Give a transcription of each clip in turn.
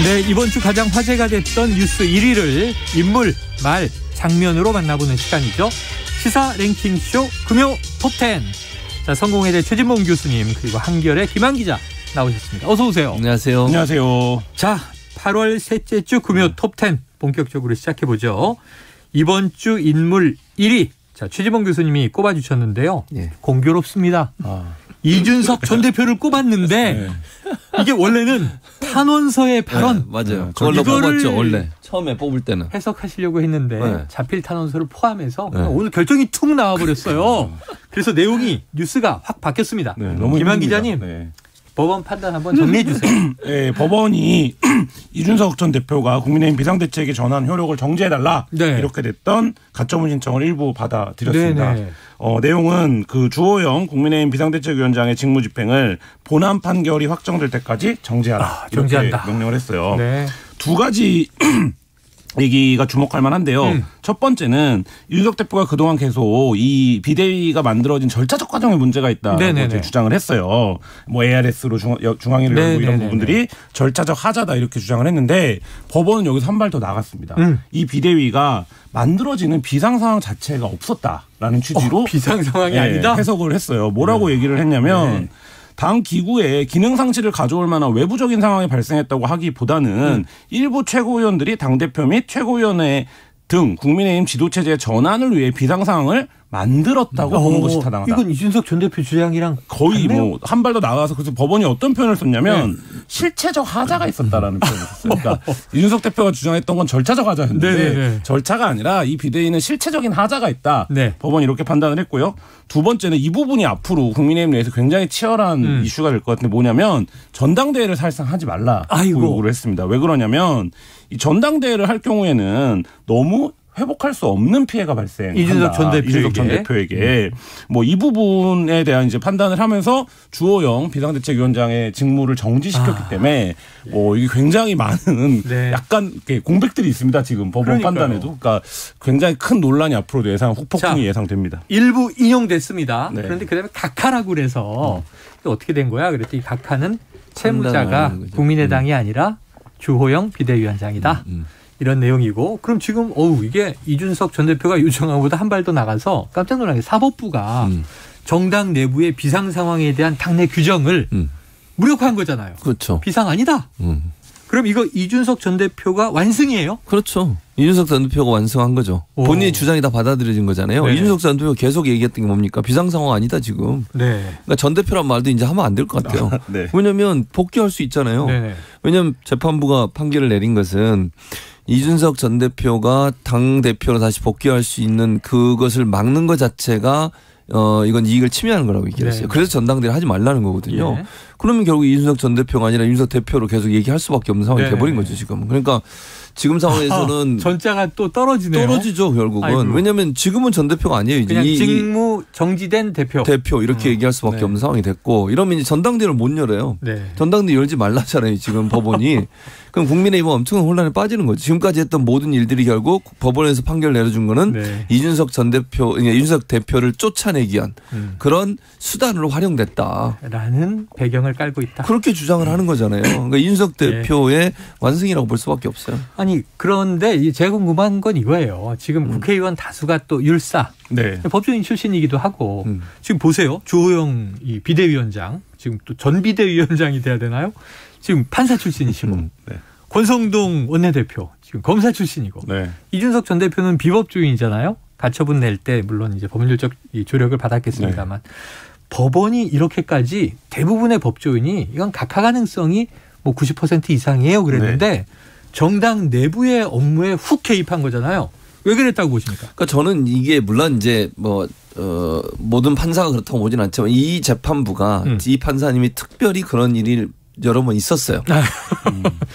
네, 이번 주 가장 화제가 됐던 뉴스 1위를 인물, 말, 장면으로 만나보는 시간이죠. 시사 랭킹쇼 금요 톱10. 자, 성공회대 최진봉 교수님 그리고 한결의 김한 기자 나오셨습니다. 어서 오세요. 안녕하세요. 안녕하세요. 자, 8월 셋째 주 금요 톱10 본격적으로 시작해보죠. 이번 주 인물 1위. 자, 최진봉 교수님이 꼽아주셨는데요. 예. 공교롭습니다. 이준석 전 대표를 꼽았는데 네. 이게 원래는 탄원서의 발언. 네, 맞아요. 그걸로 뽑았죠. 원래 처음에 뽑을 때는. 해석하시려고 했는데 네. 자필 탄원서를 포함해서 네. 오늘 결정이 툭 나와버렸어요. 그래서 내용이 뉴스가 확 바뀌었습니다. 네, 너무 김한 힘듭니다. 기자님. 네. 법원 판단 한번 정리해 주세요. 네, 법원이 이준석 전 대표가 국민의힘 비상대책에 전환 효력을 정지해달라 네. 이렇게 됐던 가처분 신청을 일부 받아들였습니다. 네네. 내용은 그 주호영 국민의힘 비상대책위원장의 직무집행을 본안 판결이 확정될 때까지 정지하라 이렇게 정지한다. 명령을 했어요. 네. 두 가지 얘기가 주목할 만한데요. 첫 번째는 이준석 대표가 그동안 계속 이 비대위가 만들어진 절차적 과정에 문제가 있다고 네네네. 주장을 했어요. 뭐 ARS로 중앙위를 열고 이런 네네네네. 부분들이 절차적 하자다 이렇게 주장을 했는데 법원은 여기서 한 발 더 나갔습니다. 이 비대위가 만들어지는 비상 상황 자체가 없었다라는 취지로 비상 상황이 예, 아니다. 해석을 했어요. 뭐라고 얘기를 했냐면 당 기구에 기능 상실을 가져올 만한 외부적인 상황이 발생했다고 하기보다는 일부 최고위원들이 당대표 및 최고위원회 등 국민의힘 지도체제의 전환을 위해 비상 상황을 만들었다고 보는 것이 타당하다. 이건 이준석 전 대표 주장이랑 거의 같네요. 뭐 한 발 더 나가서 그래서 법원이 어떤 표현을 썼냐면 실체적 하자가 있었다라는 표현을 썼어요. 그러니까 이준석 대표가 주장했던 건 절차적 하자였는데 네네네. 절차가 아니라 이 비대위는 실체적인 하자가 있다. 네. 법원이 이렇게 판단을 했고요. 두 번째는 이 부분이 앞으로 국민의힘 내에서 굉장히 치열한 이슈가 될 것 같은데 뭐냐면 전당대회를 사실상 하지 말라고 아이고. 요구를 했습니다. 왜 그러냐면 이 전당대회를 할 경우에는 너무 회복할 수 없는 피해가 발생한다. 이준석 전 대표에게. 이준석 전 대표에게 뭐 이 부분에 대한 이제 판단을 하면서 주호영 비상대책위원장의 직무를 정지시켰기 때문에 이게 굉장히 많은 네. 약간 이렇게 공백들이 있습니다. 지금 법원 그러니까요. 판단에도. 그러니까 굉장히 큰 논란이 앞으로도 후폭풍이 자, 예상됩니다. 일부 인용됐습니다. 네. 그런데 그다음에 각하라고 그래서 이게 어떻게 된 거야? 그랬더니 각하는 채무자가 판단하는 거죠. 국민의당이 아니라 주호영 비대위원장이다. 이런 내용이고 그럼 지금 이게 이준석 전 대표가 요청한 것보다 한 발 더 나가서 깜짝 놀란 게 사법부가 정당 내부의 비상 상황에 대한 당내 규정을 무력화한 거잖아요. 그렇죠. 비상 아니다. 그럼 이거 이준석 전 대표가 완승이에요? 그렇죠. 이준석 전 대표가 완성한 거죠. 오. 본인의 주장이 다 받아들여진 거잖아요. 네. 이준석 전 대표가 계속 얘기했던 게 뭡니까? 비상 상황 아니다 지금. 네. 그러니까 전 대표란 말도 이제 하면 안 될 것 같아요. 네. 왜냐하면 복귀할 수 있잖아요. 네네. 왜냐하면 재판부가 판결을 내린 것은 이준석 전 대표가 당 대표로 다시 복귀할 수 있는 그것을 막는 것 자체가 이건 이익을 침해하는 거라고 얘기를 했어요. 네. 그래서 전당대회를 하지 말라는 거거든요. 네. 그러면 결국 이준석 전 대표가 아니라 이준석 대표로 계속 얘기할 수밖에 없는 상황이 네. 돼버린 거죠 지금. 그러니까 지금 상황에서는 전자가 또 떨어지네요. 떨어지죠 결국은. 아이고. 왜냐하면 지금은 전 대표가 아니에요. 이제 그냥 직무 정지된 대표. 대표 이렇게 얘기할 수밖에 네. 없는 상황이 됐고 이러면 이제 전당대회를 못 열어요. 네. 전당대회 열지 말라잖아요 지금 법원이. 그럼 국민의힘은 엄청난 혼란에 빠지는 거죠. 지금까지 했던 모든 일들이 결국 법원에서 판결 내려준 거는 네. 이준석 전 대표, 그러니까 이준석 대표를 쫓아내기 위한 그런 수단으로 활용됐다. 라는 배경을 깔고 있다. 그렇게 주장을 하는 거잖아요. 그러니까 이준석 대표의 완승이라고 볼 수밖에 없어요. 아니 그런데 제가 궁금한 건 이거예요. 지금 국회의원 다수가 또 율사 네. 법조인 출신이기도 하고 지금 보세요. 주호영 이 비대위원장 지금 또 전 비대위원장이 돼야 되나요? 지금 판사 출신이시고 네. 권성동 원내대표 지금 검사 출신이고 네. 이준석 전 대표는 비법조인이잖아요. 가처분 낼 때 물론 이제 법률적 이 조력을 받았겠습니다만 법원이 이렇게까지 대부분의 법조인이 이건 각하 가능성이 뭐 90% 이상이에요 그랬는데 정당 내부의 업무에 훅 개입한 거잖아요. 왜 그랬다고 보십니까? 그러니까 저는 이게 물론 이제 모든 판사가 그렇다고 보진 않지만 이 재판부가 이 판사님이 특별히 그런 일이 여러 번 있었어요.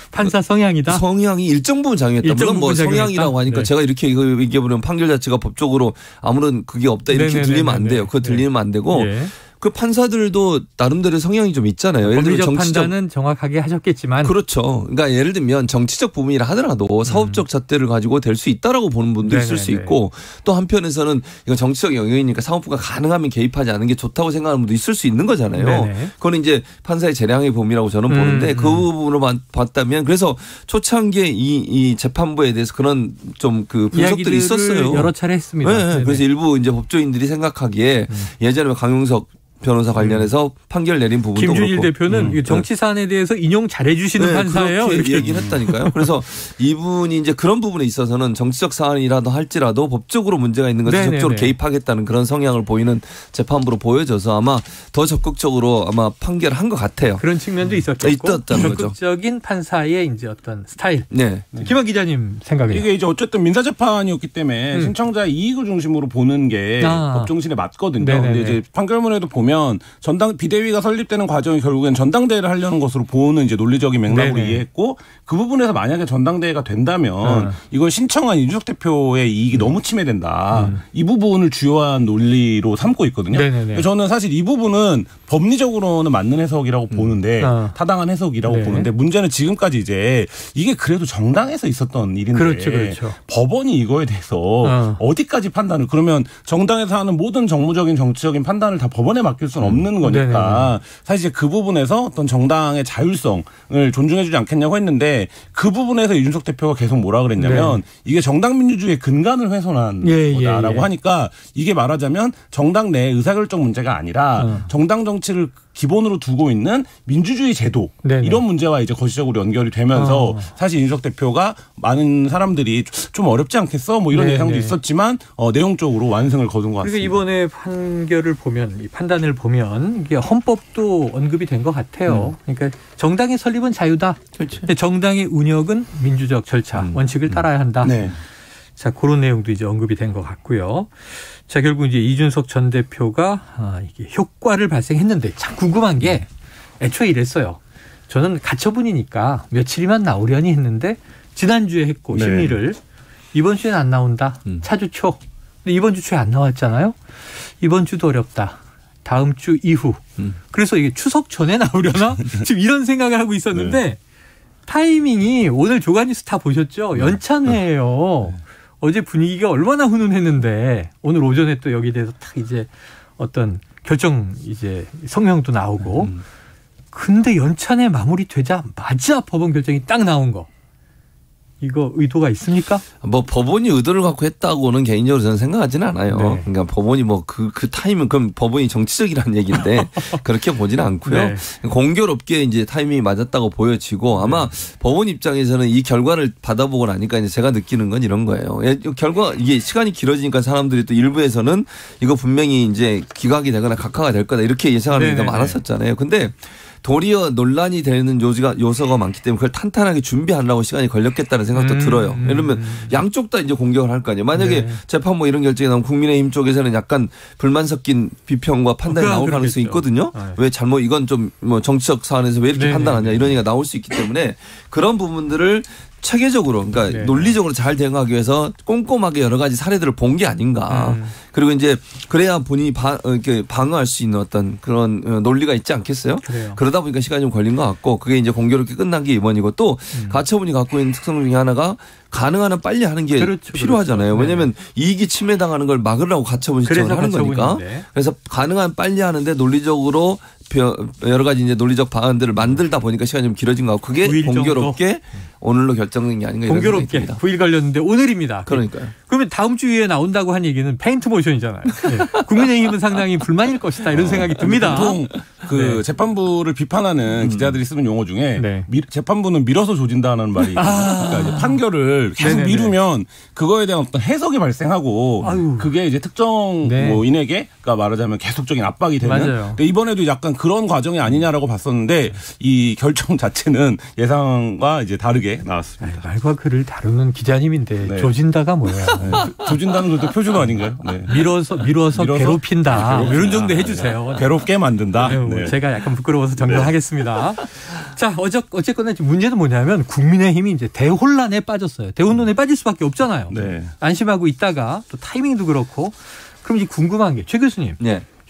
판사 성향이다. 성향이 일정 부분 작용했다. 일정 물론 뭐 부분 작용했다? 성향이라고 하니까 네. 제가 이렇게 얘기해보면 판결 자체가 법적으로 아무런 그게 없다 이렇게 네네네네. 들리면 안 돼요. 그거 들리면 안 되고 예. 그 판사들도 나름대로 성향이 좀 있잖아요. 예를 들면 법리적 판단은 정확하게 하셨겠지만 그렇죠. 그러니까 예를 들면 정치적 부분이라 하더라도 사업적 잣대를 가지고 될 수 있다라고 보는 분도 있을 수 있고 또 한편에서는 이건 정치적 영역이니까 사법부가 가능하면 개입하지 않는 게 좋다고 생각하는 분도 있을 수 있는 거잖아요. 네네. 그건 이제 판사의 재량의 범위라고 저는 보는데 그 부분으로 봤다면 그래서 초창기에 이 재판부에 대해서 그런 좀 그 분석들이 있었어요. 여러 차례 했습니다. 네. 그래서 일부 이제 법조인들이 생각하기에 예전에 강용석 변호사 관련해서 판결 내린 부분도 김준일 그렇고. 대표는 정치 사안에 대해서 인용 잘해 주시는 판사예요. 이렇게 얘기를 했다니까요. 그래서 이분이 이제 그런 부분에 있어서는 정치적 사안이라도 할지라도 법적으로 문제가 있는 것에 적극적으로 개입하겠다는 그런 성향을 보이는 재판부로 보여져서 아마 더 적극적으로 아마 판결을 한 것 같아요. 그런 측면도 있었겠고 적극적인 거죠. 판사의 이제 어떤 스타일. 네. 김한 기자님 생각이요. 이게 이제 어쨌든 민사 재판이었기 때문에 신청자의 이익을 중심으로 보는 게 법정신에 맞거든요. 근데 이제 판결문에도 보면 전당 비대위가 설립되는 과정이 결국엔 전당대회를 하려는 것으로 보는 이제 논리적인 맥락으로 이해했고 그 부분에서 만약에 전당대회가 된다면 이걸 신청한 이준석 대표의 이익이 너무 침해된다. 이 부분을 주요한 논리로 삼고 있거든요. 저는 사실 이 부분은 법리적으로는 맞는 해석이라고 보는데 타당한 해석이라고 보는데 문제는 지금까지 이제 이게 그래도 정당에서 있었던 일인데 그렇죠. 법원이 이거에 대해서 어디까지 판단을 그러면 정당에서 하는 모든 정무적인 정치적인 판단을 다 법원에 맡길 수는 없는 거니까 사실 이제 그 부분에서 어떤 정당의 자율성을 존중해주지 않겠냐고 했는데 그 부분에서 이준석 대표가 계속 뭐라 그랬냐면 이게 정당 민주주의의 근간을 훼손한 거다라고 하니까 이게 말하자면 정당 내 의사결정 문제가 아니라 정당 정치를 기본으로 두고 있는 민주주의 제도 이런 문제와 이제 거시적으로 연결이 되면서 사실 이준석 대표가 많은 사람들이 좀 어렵지 않겠어 뭐 이런 예상도 있었지만 내용적으로 완승을 거둔 것 같습니다. 그러니까 이번에 판결을 보면 이 판단을 보면 이게 헌법도 언급이 된 것 같아요. 그러니까 정당의 설립은 자유다. 그렇죠. 정당의 운영은 민주적 절차 원칙을 따라야 한다. 자, 그런 내용도 이제 언급이 된 것 같고요. 자, 결국 이제 이준석 전 대표가 이게 효과를 발생했는데 참 궁금한 게 애초에 이랬어요. 저는 가처분이니까 며칠이면 나오려니 했는데 지난주에 했고 심리를 이번 주에는 안 나온다. 차주초. 근데 이번 주 초에 안 나왔잖아요. 이번 주도 어렵다. 다음 주 이후. 그래서 이게 추석 전에 나오려나? 지금 이런 생각을 하고 있었는데 타이밍이 오늘 조간뉴스 다 보셨죠? 연찬회예요. 어제 분위기가 얼마나 훈훈했는데 오늘 오전에 또 여기에 대해서 딱 이제 어떤 결정 이제 성명도 나오고 근데 연찬회 마무리되자마자 법원 결정이 딱 나온 거. 이거 의도가 있습니까? 뭐 법원이 의도를 갖고 했다고는 개인적으로 저는 생각하지는 않아요. 그러니까 법원이 뭐 그 타이밍 그럼 법원이 정치적이라는 얘기인데 그렇게 보지는 않고요. 공교롭게 이제 타이밍이 맞았다고 보여지고 아마 법원 입장에서는 이 결과를 받아보고 나니까 이제 제가 느끼는 건 이런 거예요. 결과 이게 시간이 길어지니까 사람들이 또 일부에서는 이거 분명히 이제 기각이 되거나 각하가 될 거다 이렇게 예상하는 경우가 많았었잖아요. 근데 도리어 논란이 되는 요소가 많기 때문에 그걸 탄탄하게 준비하려고 시간이 걸렸겠다는 생각도 들어요. 예를 들면 양쪽 다 이제 공격을 할 거 아니에요. 만약에 재판부 이런 결정이 나오면 국민의힘 쪽에서는 약간 불만 섞인 비평과 판단이 나올 가능성이 있거든요. 왜 잘못 이건 좀 뭐 정치적 사안에서 왜 이렇게 판단하냐 이런 얘기가 나올 수 있기 때문에 그런 부분들을 체계적으로 그러니까 논리적으로 잘 대응하기 위해서 꼼꼼하게 여러 가지 사례들을 본 게 아닌가. 그리고 이제 그래야 본인이 이렇게 방어할 수 있는 어떤 그런 논리가 있지 않겠어요? 그러다 보니까 시간이 좀 걸린 것 같고 그게 이제 공교롭게 끝난 게 이번이고 또 가처분이 갖고 있는 특성 중에 하나가 가능한 한 빨리 하는 게 필요하잖아요. 왜냐하면 이익이 침해당하는 걸 막으려고 가처분 신청을 하는 거니까. 그래서 가능한 한 빨리 하는데 논리적으로 여러 가지 이제 논리적 방안들을 만들다 보니까 시간이 좀 길어진 것 같고 그게 공교롭게 오늘로 결정된 게 아닌가 이런 생각이 듭니다. 9일 걸렸는데 오늘입니다. 그러니까요. 그러면 다음 주에 나온다고 한 얘기는 페인트 모션이잖아요. 국민의힘은 상당히 불만일 것이다 이런 생각이 듭니다. 보통 그 재판부를 비판하는 기자들이 쓰는 용어 중에 재판부는 밀어서 조진다는 말이 그러니까 이제 판결을 계속 미루면 그거에 대한 어떤 해석이 발생하고 그게 이제 특정 인에게 그러니까 말하자면 계속적인 압박이 되는. 근데 이번에도 약간 그런 과정이 아니냐라고 봤었는데 이 결정 자체는 예상과 이제 다르게 나왔습니다. 말과 글을 다루는 기자님인데 조진다가 뭐야? 조진다는 것도 표준 아닌가요? 밀어서 괴롭힌다. 이런 정도 해주세요. 괴롭게 만든다. 제가 약간 부끄러워서 정정하겠습니다. 자, 어쨌거나 문제는 뭐냐면 국민의힘이 이제 대혼란에 빠졌어요. 대혼란에 빠질 수밖에 없잖아요. 안심하고 있다가 또 타이밍도 그렇고. 그럼 이제 궁금한 게 최 교수님.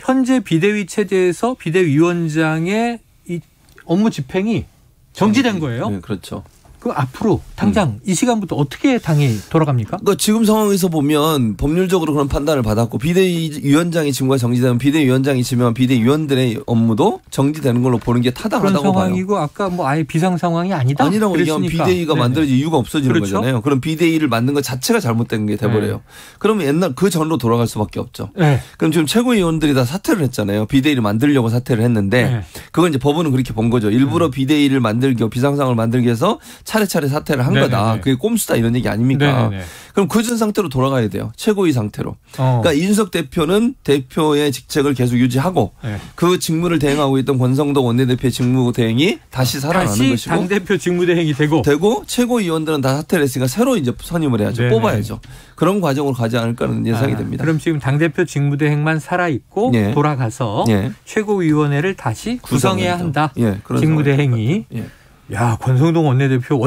현재 비대위 체제에서 비대위원장의 이 업무 집행이 정지된 거예요. 네, 그렇죠. 그 앞으로 당장 이 시간부터 어떻게 당이 돌아갑니까? 그러니까 지금 상황에서 보면 법률적으로 그런 판단을 받았고 비대위원장이 직무가 정지되면 비대위원장이 지면 비대위원들의 업무도 정지되는 걸로 보는 게 타당하다고 그런 봐요. 상황이고 아까 뭐 아예 비상 상황이 아니다. 아니라고 얘기하면 비대위가 만들어질 이유가 없어지는 그렇죠? 거잖아요. 그럼 비대위를 만든 것 자체가 잘못된 게 돼버려요. 네. 그러면 옛날 그 전로 돌아갈 수밖에 없죠. 네. 그럼 지금 최고위원들이 다 사퇴를 했잖아요. 비대위를 만들려고 사퇴를 했는데 네. 그건 이제 법원은 그렇게 본 거죠. 일부러 비대위를 만들기 비상 상황을 만들기 위해서 차례차례 사퇴를 한 거다. 그게 꼼수다 이런 얘기 아닙니까? 네네네. 그럼 그 전 상태로 돌아가야 돼요. 최고위 상태로. 그러니까 이준석 대표는 대표의 직책을 계속 유지하고 네. 그 직무를 대행하고 있던 권성동 원내대표의 직무 대행이 다시 살아나는 다시 것이고 당대표 직무대행이 되고 최고위원들은 다 사퇴를 했으니까 새로 이제 선임을 해야죠. 네네. 뽑아야죠. 그런 과정으로 가지 않을까라는 예상이 됩니다. 그럼 지금 당대표 직무대행만 살아있고 예. 돌아가서 예. 최고위원회를 다시 구성해야 한다. 예, 그런 직무대행이. 예. 야, 권성동 원내대표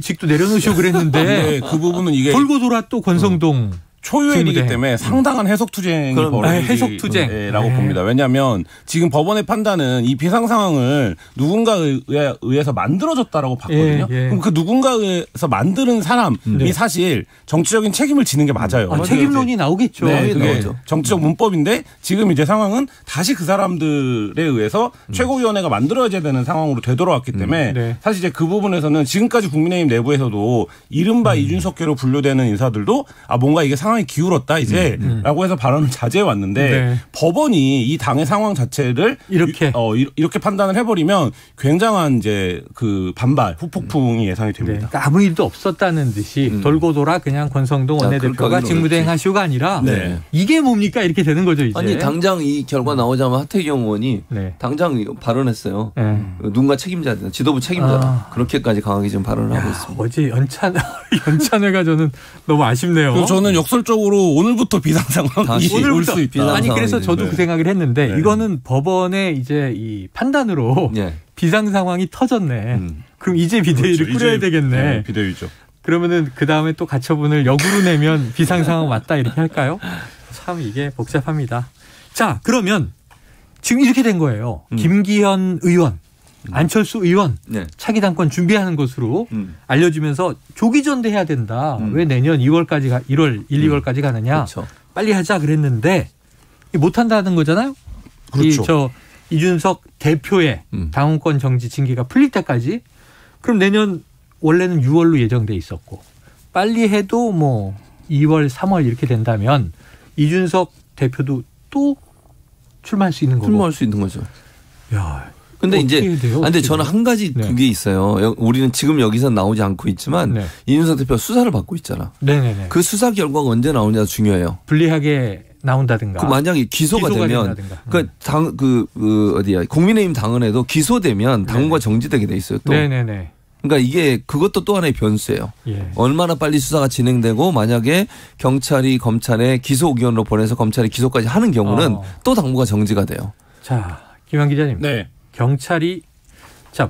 직도 내려놓으시고 그랬는데 네, 그 부분은 이게 돌고 돌아 또 권성동 초유일이기 직무대행. 때문에 상당한 해석 투쟁이 해석 투쟁. 벌어지라고 네. 봅니다. 왜냐하면 지금 법원의 판단은 이 비상 상황을 누군가에 의해서 만들어졌다라고 봤거든요. 예. 그럼 그 누군가에서 만드는 사람이 사실 정치적인 책임을 지는 게 맞아요. 책임론이 나오겠죠. 네, 그게 나오죠. 정치적 문법인데 지금 이제 상황은 다시 그 사람들에 의해서 최고위원회가 만들어져야 되는 상황으로 되돌아왔기 때문에 네. 사실 이제 그 부분에서는 지금까지 국민의힘 내부에서도 이른바 이준석계로 분류되는 인사들도 뭔가 이게 상황이 기울었다 이제라고 해서 발언을 자제해 왔는데 네. 법원이 이 당의 상황 자체를 이렇게 판단을 해버리면 굉장한 이제 그 반발 후폭풍이 예상이 네. 됩니다. 그러니까 아무 일도 없었다는 듯이 돌고 돌아 그냥 권성동 원내대표가 직무대행 하시오가 아니라 네. 이게 뭡니까 이렇게 되는 거죠 이제. 아니 당장 이 결과 나오자마자 하태경 의원이 네. 당장 발언했어요. 네. 누군가 책임져야 지도부 책임져라. 그렇게까지 강하게 지금 발언을 하고 있습니다. 어제 연찬회가 저는 너무 아쉽네요. 저는 역설적으로 오늘부터 비상 상황이 올 수 있다. 아니 그래서 저도 네. 그 생각을 했는데 네. 이거는 법원의 이제 이 판단으로 네. 비상 상황이 터졌네. 그럼 이제 비대위를 그렇죠. 꾸려야 이제, 되겠네. 네, 비대위죠. 그러면은 그 다음에 또 가처분을 역으로 내면 비상 상황 맞다 이렇게 할까요? 참 이게 복잡합니다. 자 그러면 지금 이렇게 된 거예요. 김기현 의원, 안철수 의원 네. 차기 당권 준비하는 것으로 알려지면서 조기 전대해야 된다. 왜 내년 2월까지 1월 1, 2월까지 가느냐. 그렇죠. 빨리 하자 그랬는데 못 한다는 거잖아요. 그렇죠. 이준석 대표의 당원권 정지 징계가 풀릴 때까지 그럼 내년 원래는 6월로 예정돼 있었고 빨리 해도 뭐 2월, 3월 이렇게 된다면 이준석 대표도 또 출마할 수 있는 거고. 출마할 수 있는 거죠. 야. 근데 이제 근데 돼요? 저는 한 가지 네. 그게 있어요. 우리는 지금 여기서 나오지 않고 있지만 네. 이준석 대표가 수사를 받고 있잖아. 네네네. 그 수사 결과가 언제 나오냐가 중요해요. 불리하게 나온다든가. 그 만약에 기소가 되면 어디야 국민의힘 당원에도 기소되면 당원과 정지되게 돼 있어요. 또. 네네네. 그러니까 이게 그것도 또 하나의 변수예요. 예. 얼마나 빨리 수사가 진행되고 만약에 경찰이 검찰에 기소 의견으로 보내서 검찰이 기소까지 하는 경우는 또 당무가 정지가 돼요. 자, 김한 기자님. 네.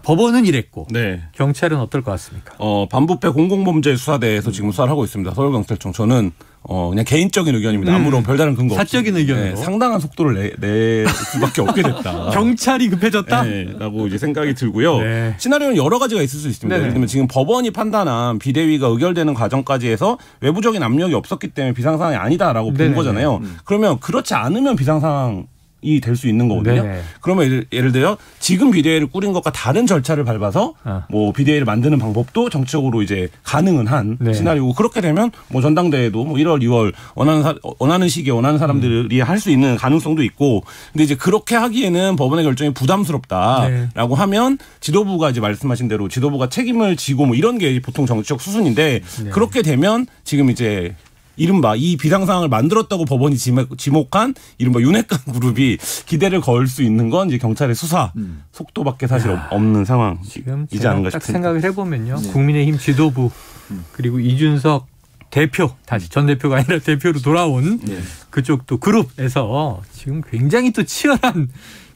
법원은 이랬고 네. 경찰은 어떨 것 같습니까? 반부패 공공범죄 수사대에서 지금 수사를 하고 있습니다. 서울경찰청. 저는 그냥 개인적인 의견입니다. 아무런 별다른 근거 없이. 사적인 의견으로. 네, 상당한 속도를 낼 수밖에 없게 됐다. 경찰이 급해졌다? 네, 라고 이제 생각이 들고요. 네. 시나리오는 여러 가지가 있을 수 있습니다. 네네. 예를 들면 지금 법원이 판단한 비대위가 의결되는 과정까지 해서 외부적인 압력이 없었기 때문에 비상상황이 아니다라고 본 네네네. 거잖아요. 그러면 그렇지 않으면 비상상황 이 될 수 있는 거거든요. 네네. 그러면 예를 들어 지금 비대위를 꾸린 것과 다른 절차를 밟아서 뭐 비대위를 만드는 방법도 정치적으로 이제 가능은 한 네. 시나리오고 그렇게 되면 뭐 전당대회도 뭐 1월, 2월 원하는 시기에 원하는 사람들이 할 수 있는 가능성도 있고 근데 이제 그렇게 하기에는 법원의 결정이 부담스럽다라고 하면 지도부가 이제 말씀하신 대로 지도부가 책임을 지고 뭐 이런 게 보통 정치적 수순인데 그렇게 되면 지금 이제 이른바 이 비상상황을 만들었다고 법원이 지목한 이른바 윤핵관 그룹이 기대를 걸 수 있는 건 이제 경찰의 수사 속도밖에 사실 없는 상황이지 지금 않은가 딱 싶습니다. 생각을 해보면요. 국민의힘 지도부 그리고 이준석 대표 다시 전 대표가 아니라 대표로 돌아온 그쪽 또 그룹에서 지금 굉장히 또 치열한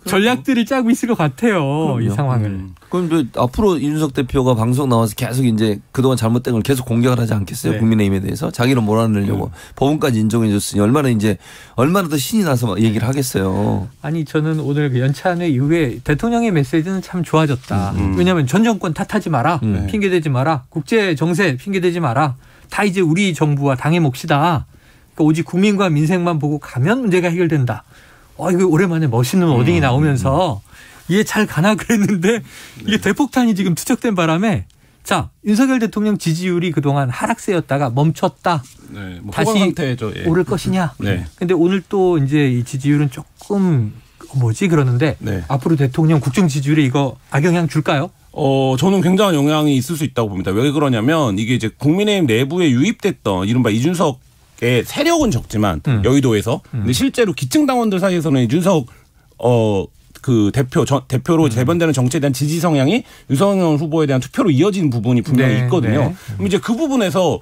전략들을 짜고 있을 것 같아요. 그럼요. 이 상황을. 그럼 앞으로 이준석 대표가 방송 나와서 계속 이제 그동안 잘못된 걸 계속 공격을 하지 않겠어요? 네. 국민의힘에 대해서 자기를 몰아내려고 법원까지 인정해줬으니 얼마나 더 신이 나서 얘기를 하겠어요. 아니 저는 오늘 그 연찬회 이후에 대통령의 메시지는 참 좋아졌다. 왜냐하면 전 정권 탓하지 마라, 핑계대지 마라, 국제 정세 핑계대지 마라. 다 이제 우리 정부와 당의 몫이다. 그러니까 오직 국민과 민생만 보고 가면 문제가 해결된다. 이거 오랜만에 멋있는 워딩이 나오면서 이해 잘 가나 그랬는데 이게 대폭탄이 지금 투척된 바람에 자 윤석열 대통령 지지율이 그동안 하락세였다가 멈췄다. 네, 뭐 다시 상태죠. 예. 오를 것이냐. 네. 근데 오늘 또 이제 이 지지율은 조금 그러는데 네. 앞으로 대통령 국정 지지율에 이거 악영향 줄까요? 저는 굉장한 영향이 있을 수 있다고 봅니다. 왜 그러냐면 이게 이제 국민의힘 내부에 유입됐던 이른바 이준석의 세력은 적지만 여의도에서 근데 실제로 기층 당원들 사이에서는 이준석 그 대표로 재변되는 정치에 대한 지지 성향이 윤석열 후보에 대한 투표로 이어지는 부분이 분명히 있거든요. 네. 그럼 이제 그 부분에서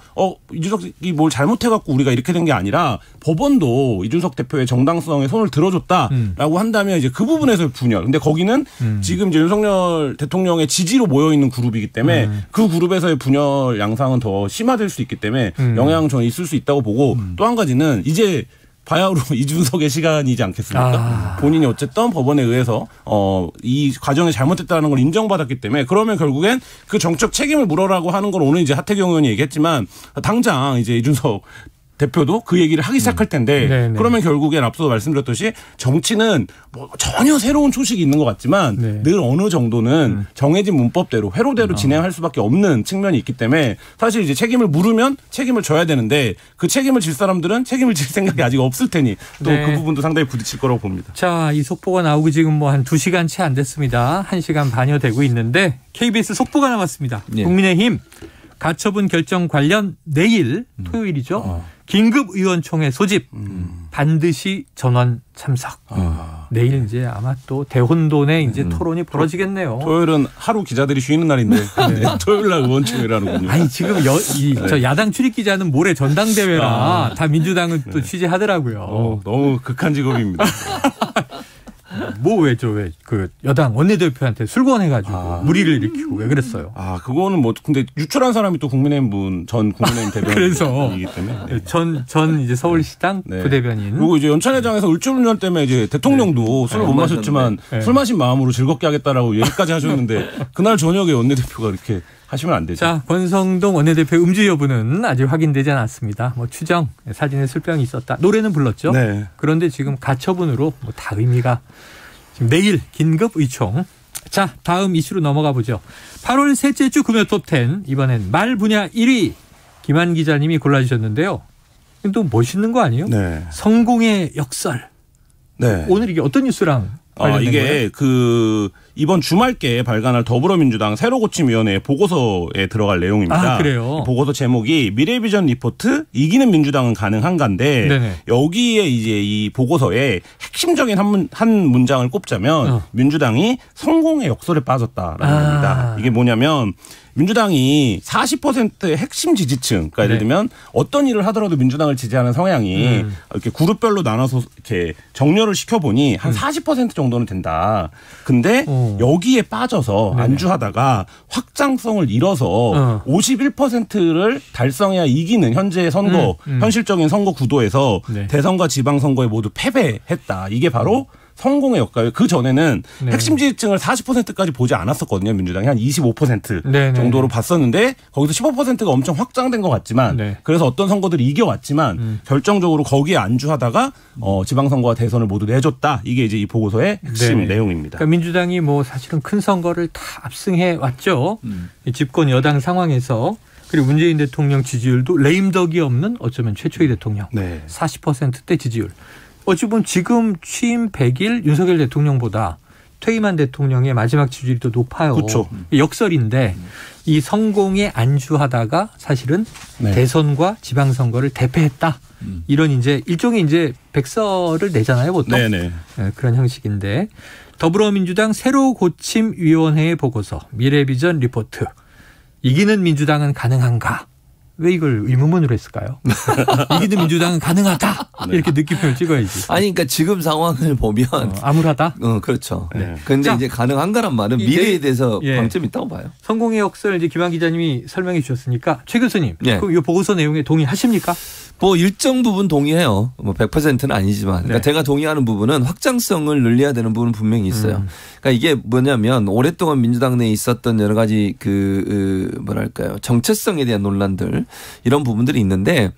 이준석이 뭘 잘못해갖고 우리가 이렇게 된 게 아니라 법원도 이준석 대표의 정당성에 손을 들어줬다라고 한다면 이제 그 부분에서의 분열. 근데 거기는 지금 이제 윤석열 대통령의 지지로 모여 있는 그룹이기 때문에 그 그룹에서의 분열 양상은 더 심화될 수 있기 때문에 영향은 저는 있을 수 있다고 보고 또 한 가지는 이제 바야흐로 이준석의 시간이지 않겠습니까? 본인이 어쨌든 법원에 의해서 이 과정이 잘못됐다는 걸 인정받았기 때문에 그러면 결국엔 그 정책 책임을 물어라고 하는 걸 오늘 이제 하태경 의원이 얘기했지만 당장 이제 이준석 대표도 그 얘기를 하기 시작할 텐데 네네. 그러면 결국엔 앞서 말씀드렸듯이 정치는 뭐 전혀 새로운 초식이 있는 것 같지만 네. 늘 어느 정도는 정해진 문법대로 회로대로 진행할 수밖에 없는 측면이 있기 때문에 사실 이제 책임을 물으면 책임을 져야 되는데 그 책임을 질 사람들은 책임을 질 생각이 아직 없을 테니 또 그 네. 부분도 상당히 부딪힐 거라고 봅니다. 자, 이 속보가 나오고 지금 뭐 한 2시간 채 안 됐습니다. 1시간 반여 되고 있는데 KBS 속보가 나왔습니다. 네. 국민의힘 가처분 결정 관련 내일 토요일이죠. 긴급의원총회 소집 반드시 전원 참석. 내일 이제 아마 또 대혼돈의 이제 토론이 벌어지겠네요. 토요일은 하루 기자들이 쉬는 날인데 네. 토요일 날 의원총회라는군요. 아니 지금 저 야당 출입 기자는 모레 전당대회라 다 민주당은 또 취재하더라고요. 너무 극한 직업입니다. 그 여당 원내대표한테 술권해가지고 무리를 일으키고 왜 그랬어요? 그거는 뭐 근데 유출한 사람이 또 국민의힘 전 국민의힘 대변인이기 때문에 네. 전 이제 서울시당 네. 부대변인. 그리고 이제 연찬회장에서 울주운전 때문에 이제 대통령도 술을 못 마셨지만 술 마신 마음으로 즐겁게 하겠다라고 얘기까지 하셨는데 그날 저녁에 원내대표가 이렇게 하시면 안 되죠. 자, 권성동 원내대표 음주 여부는 아직 확인되지 않았습니다. 뭐 추정, 사진에 술병이 있었다. 노래는 불렀죠. 네. 그런데 지금 가처분으로 뭐 다 의미가 지금 내일 긴급 의총. 자, 다음 이슈로 넘어가 보죠. 8월 셋째 주 금요 톱10 이번엔 말 분야 1위 김한 기자님이 골라주셨는데요. 또 멋있는 거 아니에요? 네. 성공의 역설. 네. 오늘 이게 어떤 뉴스랑 이게 거예요? 이번 주말께 발간할 더불어민주당 새로고침위원회 보고서에 들어갈 내용입니다. 그래요? 보고서 제목이 미래비전 리포트 이기는 민주당은 가능한가인데 네네. 여기에 이제 이 보고서에 핵심적인 한 문장을 꼽자면 민주당이 성공의 역설에 빠졌다라는 겁니다. 이게 뭐냐면 민주당이 40%의 핵심 지지층, 그러니까 예를 들면 어떤 일을 하더라도 민주당을 지지하는 성향이 이렇게 그룹별로 나눠서 이렇게 정렬을 시켜보니 한 40% 정도는 된다. 근데 여기에 빠져서 안주하다가 확장성을 잃어서 51%를 달성해야 이기는 현재의 선거, 현실적인 선거 구도에서 대선과 지방선거에 모두 패배했다. 이게 바로 성공의 역할. 그 전에는 핵심 지지층을 40%까지 보지 않았었거든요. 민주당이 한 25% 정도로 봤었는데 거기서 15%가 엄청 확장된 것 같지만 그래서 어떤 선거들이 이겨왔지만 결정적으로 거기에 안주하다가 지방선거와 대선을 모두 내줬다. 이게 이제 이 보고서의 핵심 내용입니다. 그러니까 민주당이 뭐 사실은 큰 선거를 다 압승해 왔죠. 집권 여당 상황에서. 그리고 문재인 대통령 지지율도 레임덕이 없는 어쩌면 최초의 대통령. 40%대 지지율. 어찌 보면 지금 취임 100일 윤석열 대통령보다 퇴임한 대통령의 마지막 지지율이 더 높아요. 그렇죠. 역설인데 이 성공에 안주하다가 사실은 대선과 지방선거를 대패했다. 이런 이제 일종의 이제 백서를 내잖아요, 보통. 네, 그런 형식인데 더불어민주당 새로고침위원회의 보고서 미래비전 리포트 이기는 민주당은 가능한가? 왜 이걸 의문문으로 했을까요? 이기는 민주당은 가능하다 이렇게 느낌표를 찍어야지. 아니 그러니까 지금 상황을 보면 암울하다. 그렇죠. 네. 그런데 이제 가능한가란 말은 미래에 대해서 예. 방점이 있다고 봐요. 성공의 역설 이제 김한 기자님이 설명해 주셨으니까 최 교수님, 예. 그럼 이 보고서 내용에 동의하십니까? 뭐 일정 부분 동의해요. 뭐 100%는 아니지만. 그러니까 네. 제가 동의하는 부분은 확장성을 늘려야 되는 부분은 분명히 있어요. 그러니까 이게 뭐냐면 오랫동안 민주당 내에 있었던 여러 가지 뭐랄까요. 정체성에 대한 논란들 이런 부분들이 있는데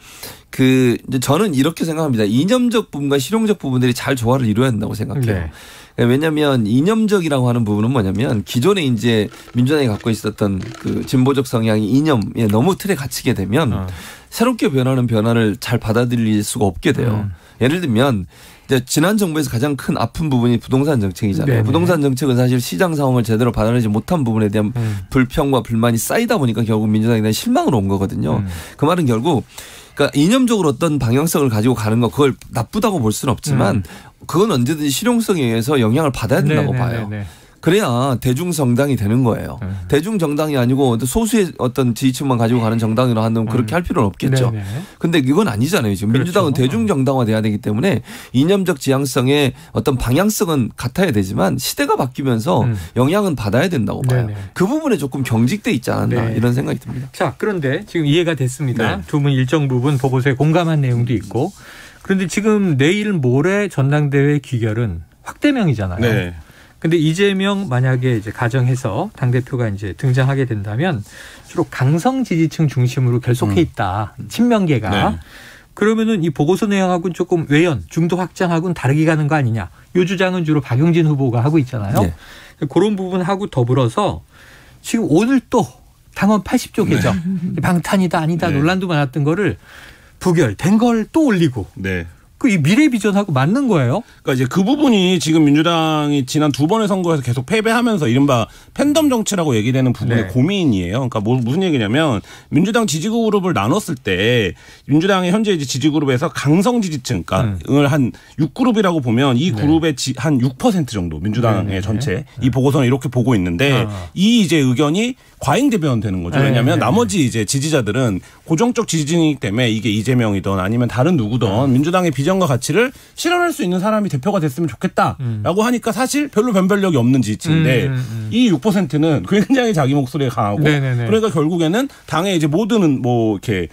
이제 저는 이렇게 생각합니다. 이념적 부분과 실용적 부분들이 잘 조화를 이루어야 된다고 생각해요. 네. 왜냐하면 이념적이라고 하는 부분은 뭐냐면 기존에 이제 민주당이 갖고 있었던 그 진보적 성향이 이념에 너무 틀에 갇히게 되면 새롭게 변하는 변화를 잘 받아들일 수가 없게 돼요. 예를 들면 이제 지난 정부에서 가장 큰 아픈 부분이 부동산 정책이잖아요. 네네. 부동산 정책은 사실 시장 상황을 제대로 받아내지 못한 부분에 대한 불평과 불만이 쌓이다 보니까 결국 민주당에 대한 실망으로 온 거거든요. 그 말은 결국 그러니까 이념적으로 어떤 방향성을 가지고 가는 거 그걸 나쁘다고 볼 수는 없지만 그건 언제든지 실용성에 의해서 영향을 받아야 된다고 봐요. 그래야 대중정당이 되는 거예요. 대중정당이 아니고 소수의 어떤 지지층만 가지고 가는 정당으로 한다면 그렇게 할 필요는 없겠죠. 그런데 이건 아니잖아요. 지금 그렇죠. 민주당은 대중정당화 돼야 되기 때문에 이념적 지향성의 어떤 방향성은 같아야 되지만 시대가 바뀌면서 영향은 받아야 된다고 봐요. 그 부분에 조금 경직돼 있지 않았나 이런 생각이 듭니다. 자, 그런데 지금 이해가 됐습니다. 네. 두 분 일정 부분 보고서에 공감한 내용도 있고 그런데 지금 내일 모레 전당대회 귀결은 확대명이잖아요. 네. 근데 이재명 만약에 이제 가정해서 당대표가 이제 등장하게 된다면 주로 강성 지지층 중심으로 결속해 있다. 친명계가. 네. 그러면은 이 보고서 내용하고는 조금 외연, 중도 확장하고는 다르게 가는 거 아니냐. 이 주장은 주로 박용진 후보가 하고 있잖아요. 네. 그런 부분하고 더불어서 지금 오늘 또 당원 80조 개정 방탄이다 아니다 논란도 많았던 거를 부결된 걸 또 올리고 네. 그 이 미래 비전하고 맞는 거예요? 그러니까 이제 그 부분이 지금 민주당이 지난 두 번의 선거에서 계속 패배하면서 이른바 팬덤 정치라고 얘기되는 부분의 고민이에요. 그러니까 무슨 얘기냐면 민주당 지지구 그룹을 나눴을 때 민주당의 현재 이제 지지그룹에서 강성 지지층, 그러니까 한 6그룹이라고 보면 이 그룹의 한 6% 정도 민주당의 전체 이 보고서는 이렇게 보고 있는데 이 이제 의견이 과잉 대변되는 거죠. 왜냐하면 나머지 이제 지지자들은 고정적 지지층이기 때문에 이게 이재명이든 아니면 다른 누구든 민주당의 비전과 가치를 실현할 수 있는 사람이 대표가 됐으면 좋겠다라고 하니까 사실 별로 변별력이 없는 지지층인데 이 6%는 굉장히 자기 목소리가 강하고 그러니까 결국에는 당의 이제 모든 뭐 이렇게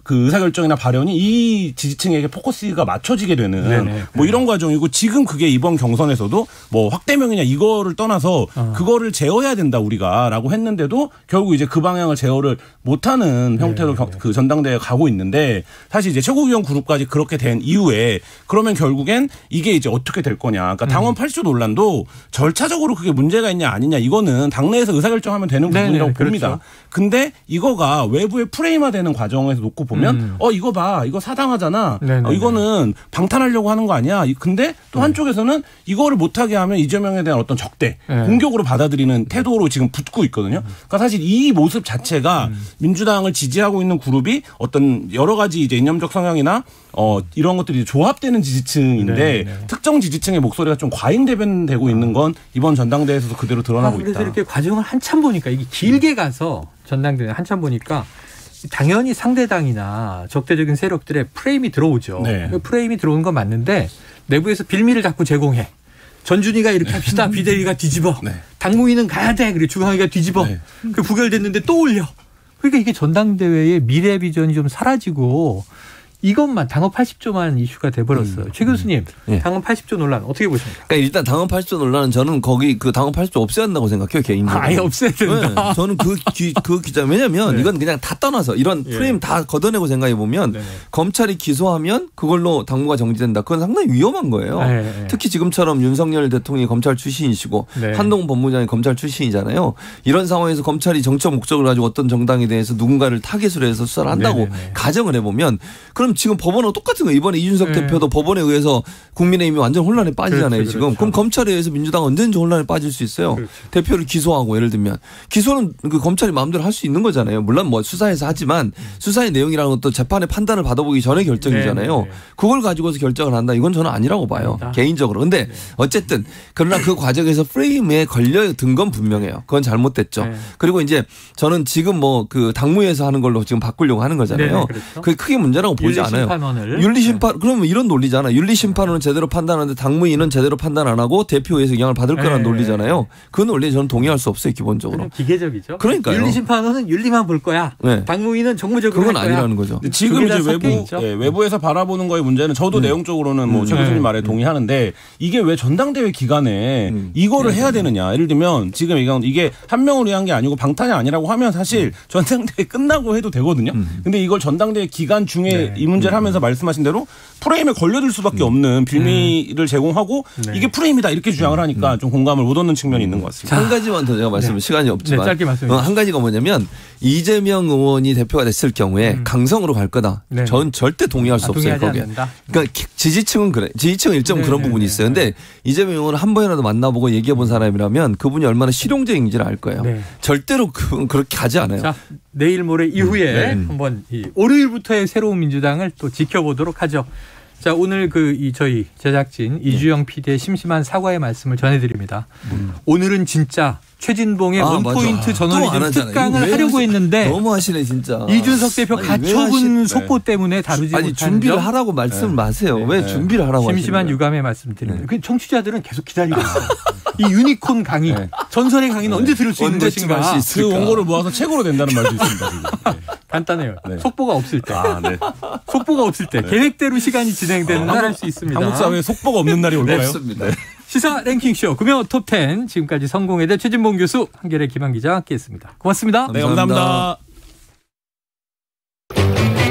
그 의사결정이나 발언이 이 지지층에게 포커스가 맞춰지게 되는 뭐 이런 과정이고 지금 그게 이번 경선에서도 뭐 확대명이냐 이거를 떠나서 그거를 제어해야 된다 우리가라고 했는데도 결국 이제 그 방향을 제어를 못하는 형태로 그 전당대회에 가고 있는데 사실 이제 최고위원 그룹까지 그렇게 된 이후에 그러면 결국엔 이게 이제 어떻게 될 거냐. 그러니까 당원 80조 논란도 절차적으로 그게 문제가 있냐 아니냐 이거는 당내에서 의사결정하면 되는 부분이라고 봅니다. 그렇죠. 근데 이거가 외부에 프레임화되는 과정에서 놓고 보면 이거 봐 이거 사당하잖아. 이거는 방탄하려고 하는 거 아니야. 근데 또 한쪽에서는 이거를 못하게 하면 이재명에 대한 어떤 적대 공격으로 받아들이는 태도로 지금 붙고 있거든요. 그러니까 사실 이 모습 자체가 민주당을 지지하고 있는 그룹이 어떤 여러 가지 이제 이념적 성향이나 이런 것들이 조합되는 지지층인데 특정 지지층의 목소리가 좀 과잉 대변되고 있는 건 이번 전당대회에서도 그대로 드러나고 그래서 있다. 이렇게 과정을 한참 보니까 이게 길게 가서 전당대회 한참 보니까 당연히 상대당이나 적대적인 세력들의 프레임이 들어오죠. 그 프레임이 들어오는 건 맞는데 내부에서 빌미를 자꾸 제공해. 전준희가 이렇게 합시다. 비대위가 뒤집어. 당무위는 가야 돼. 그리고 주강이가 뒤집어. 그 부결됐는데 또 올려. 그러니까 이게 전당대회의 미래 비전이 좀 사라지고 이것만 당원 80조만 이슈가 돼버렸어요. 최 교수님, 당원 80조 논란 어떻게 보십니까? 그러니까 일단 당원 80조 논란은 저는 거기 그 당원 80조 없애야 한다고 생각해요 개인적으로. 아예 없애야 된다. 저는 그 기자 왜냐하면 이건 그냥 다 떠나서 이런 프레임 다 걷어내고 생각해 보면 검찰이 기소하면 그걸로 당무가 정지된다. 그건 상당히 위험한 거예요. 특히 지금처럼 윤석열 대통령이 검찰 출신이시고 한동훈 법무장이 검찰 출신이잖아요. 이런 상황에서 검찰이 정치적 목적을 가지고 어떤 정당에 대해서 누군가를 타겟으로 해서 수사를 한다고 가정을 해보면 그럼 그럼 지금 법원하고 똑같은 거예요. 이번에 이준석 대표도 법원에 의해서 국민의힘이 완전 혼란에 빠지잖아요. 그렇죠, 지금. 그렇죠. 그럼 검찰에 의해서 민주당 언제든지 혼란에 빠질 수 있어요. 그렇죠. 대표를 기소하고 예를 들면 기소는 그 검찰이 마음대로 할 수 있는 거잖아요. 물론 뭐 수사에서 하지만 수사의 내용이라는 것도 재판의 판단을 받아보기 전에 결정이잖아요. 네. 그걸 가지고서 결정을 한다. 이건 저는 아니라고 봐요. 아니다. 개인적으로. 근데 어쨌든 그러나 그 과정에서 프레임에 걸려든 건 분명해요. 그건 잘못됐죠. 네. 그리고 이제 저는 지금 뭐 그 당무에서 하는 걸로 지금 바꾸려고 하는 거잖아요. 네, 그렇죠. 그게 크게 문제라고 보지 않아요. 윤리심판원을. 윤리심판 그러면 이런 논리잖아. 윤리심판원은 제대로 판단하는데 당무인은 제대로 판단 안 하고 대표에서 영향을 받을 거라는 네. 논리잖아요. 그 논리에 저는 동의할 수 없어요. 기본적으로. 그냥 기계적이죠. 그러니까요. 윤리심판원은 윤리만 볼 거야. 네. 당무인은 정무적으로 그건 할 거야. 아니라는 거죠. 지금 그게 다 이제 섞여 있죠. 외부에서 바라보는 거의 문제는 저도 내용적으로는 뭐 최 교수님 말에 동의하는데 이게 왜 전당대회 기간에 이거를 해야 되느냐. 예를 들면 지금 이게 한 명을 위한 게 아니고 방탄이 아니라고 하면 사실 전당대회 끝나고 해도 되거든요. 근데 이걸 전당대회 기간 중에 이 문제를 하면서 말씀하신 대로 프레임에 걸려들 수밖에 없는 빌미를 제공하고 이게 프레임이다 이렇게 주장을 하니까 좀 공감을 못 얻는 측면이 있는 것 같습니다. 한 가지만 더 제가 말씀을 시간이 없지만 짧게 말씀해 주세요. 한 가지가 뭐냐면 이재명 의원이 대표가 됐을 경우에 강성으로 갈 거다. 네. 전 절대 동의할 수 없어요. 동의하지 거기에. 않는다. 그러니까 지지층은 그래. 지지층은 일정 그런 부분이 있어요. 근데 이재명 의원을 한 번이라도 만나보고 얘기해 본 사람이라면 그분이 얼마나 실용적인지를 알 거예요. 네. 절대로 그렇게 가지 않아요. 자, 내일 모레 이후에 한번 월요일부터의 새로운 민주당을 또 지켜보도록 하죠. 자, 오늘 저희 제작진 이주영 PD의 심심한 사과의 말씀을 전해드립니다. 오늘은 진짜 최진봉의 원포인트 저널리즘 특강을 하려고 했는데 너무 하시네 진짜. 이준석 대표 가처분 속보 때문에 다루지 못한 준비를 하라고 말씀 마세요. 왜 준비를 하라고 심심한 하시는 유감의 말씀드립니다. 그 청취자들은 계속 기다리고 있어요. 이 유니콘 강의, 전설의 강의는 언제 들을 수 있는 것인가. 그 원고를 모아서 책으로 낸다는 말도 있습니다. 지금. 간단해요. 속보가 없을 때. 속보가 없을 때. 계획대로 시간이 진행되는 날 할 수 있습니다. 한국 사회에 속보가 없는 날이 올까요? 없습니다. 시사 랭킹쇼 금요 톱10 지금까지 성공회대 최진봉 교수, 한겨레 김한 기자와 함께했습니다. 고맙습니다. 네, 감사합니다.